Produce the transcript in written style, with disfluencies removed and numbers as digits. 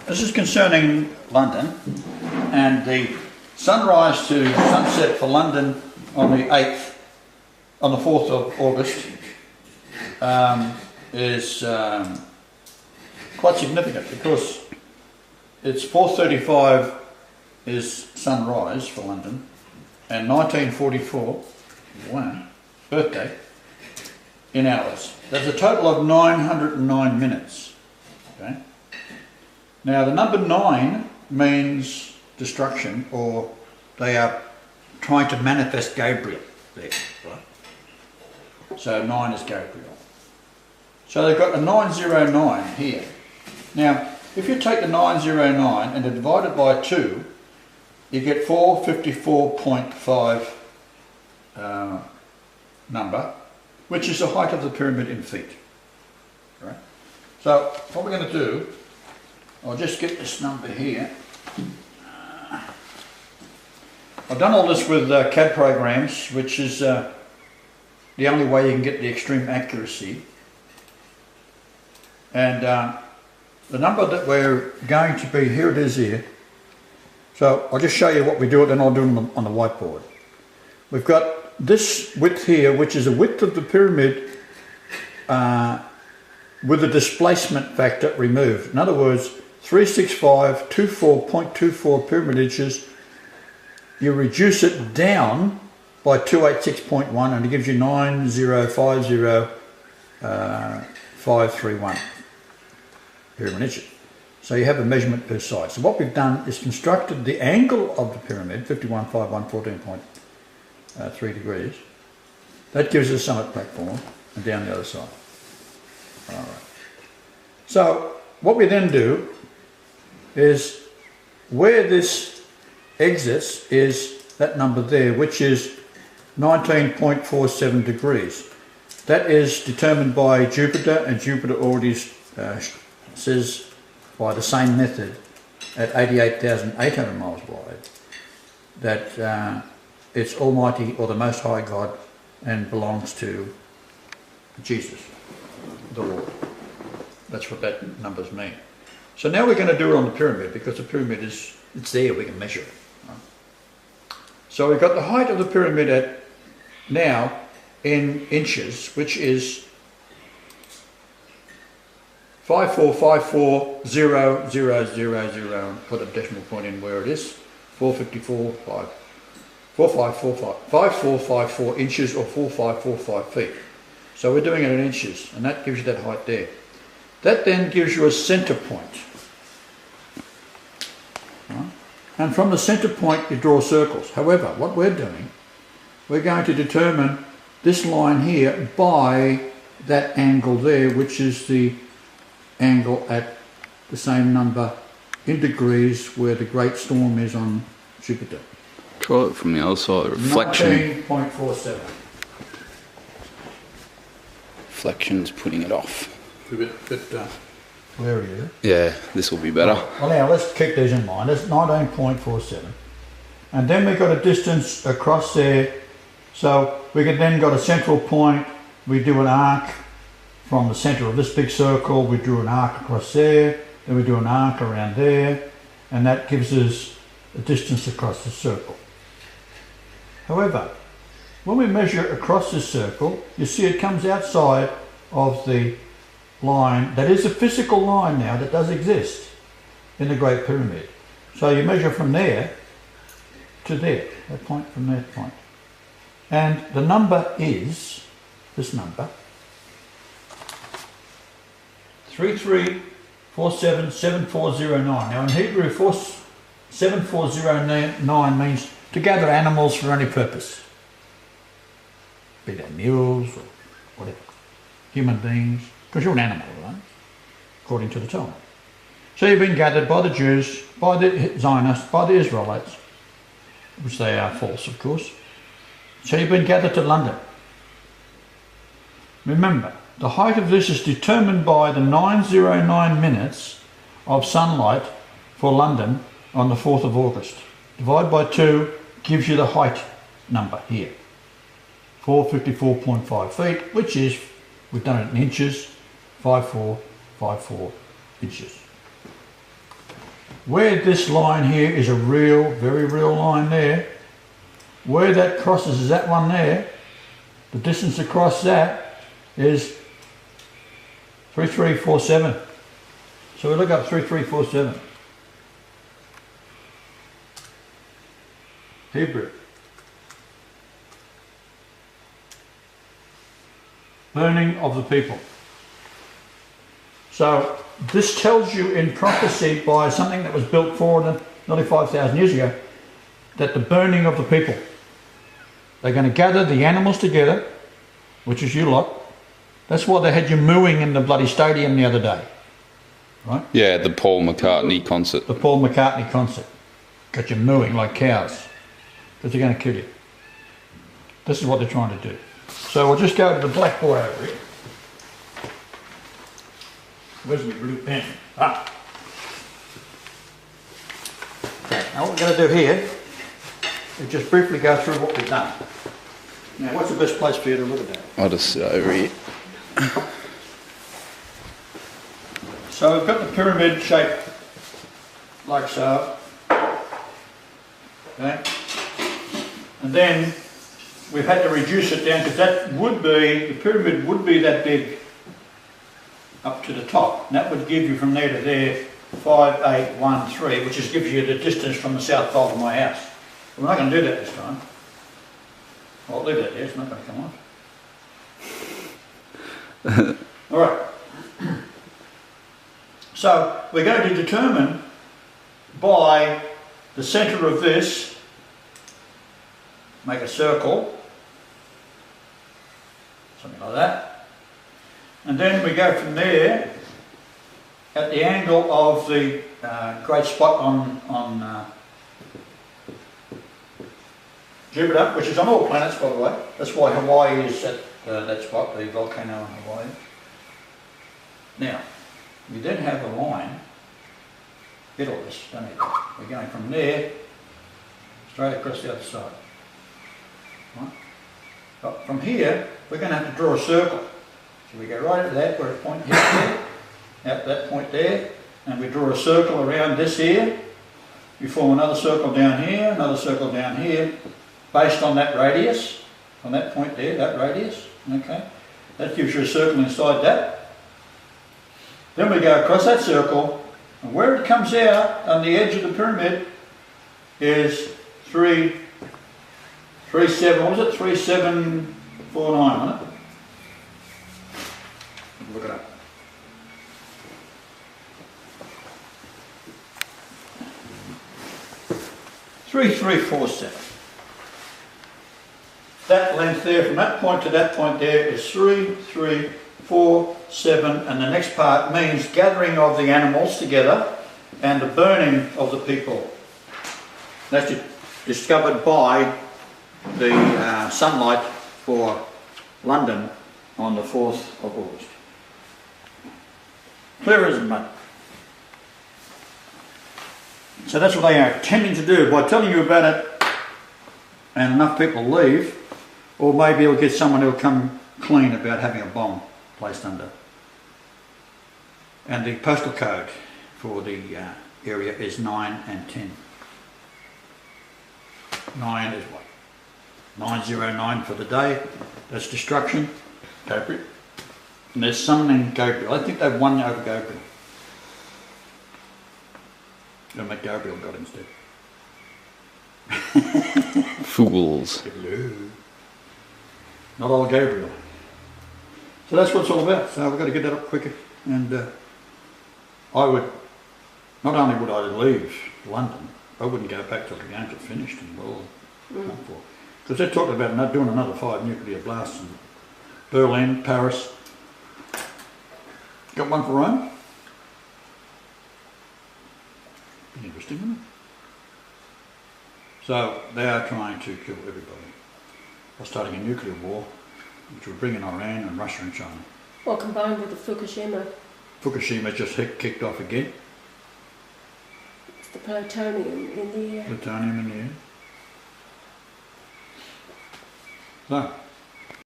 This is concerning London, and the sunrise to sunset for London on the 4th of August is quite significant, because it's 4:35 is sunrise for London, and 1944, wow, birthday, in hours. That's a total of 909 minutes. Okay. Now the number 9 means destruction, or they are trying to manifest Gabriel there, right? So 9 is Gabriel. So they've got a 909 here. Now if you take the 909 and divide it by 2, you get 454.5 number, which is the height of the pyramid in feet. Right? So what we're going to do, I'll just get this number here. I've done all this with CAD programs, which is the only way you can get the extreme accuracy. And the number that we're going to be, here it is here. So I'll just show you what we do, then I'll do it on the whiteboard. We've got this width here, which is the width of the pyramid with the displacement factor removed. In other words, 36524.24 pyramid inches, you reduce it down by 286.1 and it gives you 9050531 pyramid inches. So you have a measurement per side. So what we've done is constructed the angle of the pyramid, 515114.3 degrees. That gives us summit platform, and down the other side. All right. So what we then do is, where this exits is that number there, which is 19.47 degrees. That is determined by Jupiter, and Jupiter already says by the same method at 88,800 miles wide that it's Almighty, or the Most High God, and belongs to Jesus, the Lord. That's what that numbers mean. So now we're going to do it on the pyramid, because the pyramid it's there, we can measure it. Right? So we've got the height of the pyramid at now in inches, which is 5454000, put a decimal point in where it is, 5454 inches, or 4545 feet. So we're doing it in inches, and that gives you that height there. That then gives you a centre point. Right? And from the centre point you draw circles. However, what we're doing, we're going to determine this line here by that angle there, which is the angle at the same number in degrees where the great storm is on Jupiter. Try it from the other side. Reflection. 19.47. Reflection's putting it off. A bit where are you? Yeah, this will be better. Well, now let's keep these in mind. That's 19.47. And then we've got a distance across there. So we can then got a central point. We do an arc from the centre of this big circle. We drew an arc across there. Then we do an arc around there. And that gives us a distance across the circle. However, when we measure across this circle, you see it comes outside of the line. That is a physical line now that does exist in the Great Pyramid. So you measure from there to there, that point from that point. And the number is, this number, 33477409. Now in Hebrew, 7409 means to gather animals for any purpose. Be they mules or whatever. Human beings. Because you're an animal, right? According to the Talmud. So you've been gathered by the Jews, by the Zionists, by the Israelites, which they are false, of course. So you've been gathered to London. Remember, the height of this is determined by the 909 minutes of sunlight for London on the 4th of August. Divide by 2 gives you the height number here. 454.5 feet, which is, we've done it in inches, 54 inches. Where this line here is a real, very real line there, where that crosses is that one there, the distance across that is 3347. So we look up 3347. Hebrew. Burning of the people. So this tells you in prophecy by something that was built nearly 5,000 years ago, that the burning of the people. They're going to gather the animals together, which is you lot. That's why they had you mooing in the bloody stadium the other day. Right? Yeah, the Paul McCartney concert. The Paul McCartney concert. Got you mooing like cows. Because they're going to kill you. This is what they're trying to do. So we'll just go to the black boy over here. Where's my blue pen? Ah. Okay, now what we're going to do here is just briefly go through what we've done. Now, what's the best place for you to look at that? I'll just sit over here. So we've got the pyramid shape like so. Okay. And then we've had to reduce it down because that would be, the pyramid would be that big up to the top. And that would give you from there to there 5813, which just gives you the distance from the south pole to my house. But we're not going to do that this time. I'll leave that there, it's not going to come off. Alright. So we're going to determine by the centre of this, make a circle, something like that, and then we go from there at the angle of the great spot on Jupiter, which is on all planets, by the way. That's why Hawaii is at that spot, the volcano in Hawaii. Now, we then have a line, get all this, don't we? We're going from there straight across the other side. Right? But from here, we're going to have to draw a circle. So we go right at that, where a point hits there, at that point there, and we draw a circle around this here. We form another circle down here, another circle down here, based on that radius, on that point there, that radius, okay? That gives you a circle inside that. Then we go across that circle, and where it comes out on the edge of the pyramid is 3749, wasn't it? Look it up. Three, 4, 7. That length there, from that point to that point there, is 3, 3, 4, 7, and the next part means gathering of the animals together and the burning of the people. That's discovered by the sunlight for London on the 4th of August. Clear as mud. So that's what they are intending to do by telling you about it, and enough people leave, or maybe it'll get someone who'll come clean about having a bomb placed under. And the postal code for the area is 9 and 10. 9 is what? 909 for the day. That's destruction. Gabriel. And there's some in Gabriel. I think they've won over Gabriel. And what Gabriel got instead. Fools. Hello. Not all Gabriel. So that's what it's all about. So we've got to get that up quicker. And I would, not only would I leave London, I wouldn't go back till the games are finished and we're all done for. Because they're talking about doing another 5 nuclear blasts in Berlin, Paris. Got one for Rome. Be interesting, isn't it? So they are trying to kill everybody by starting a nuclear war, which would bring in Iran and Russia and China. Well, combined with the Fukushima. Fukushima just kicked off again. It's the plutonium in the air. Plutonium in the air. So,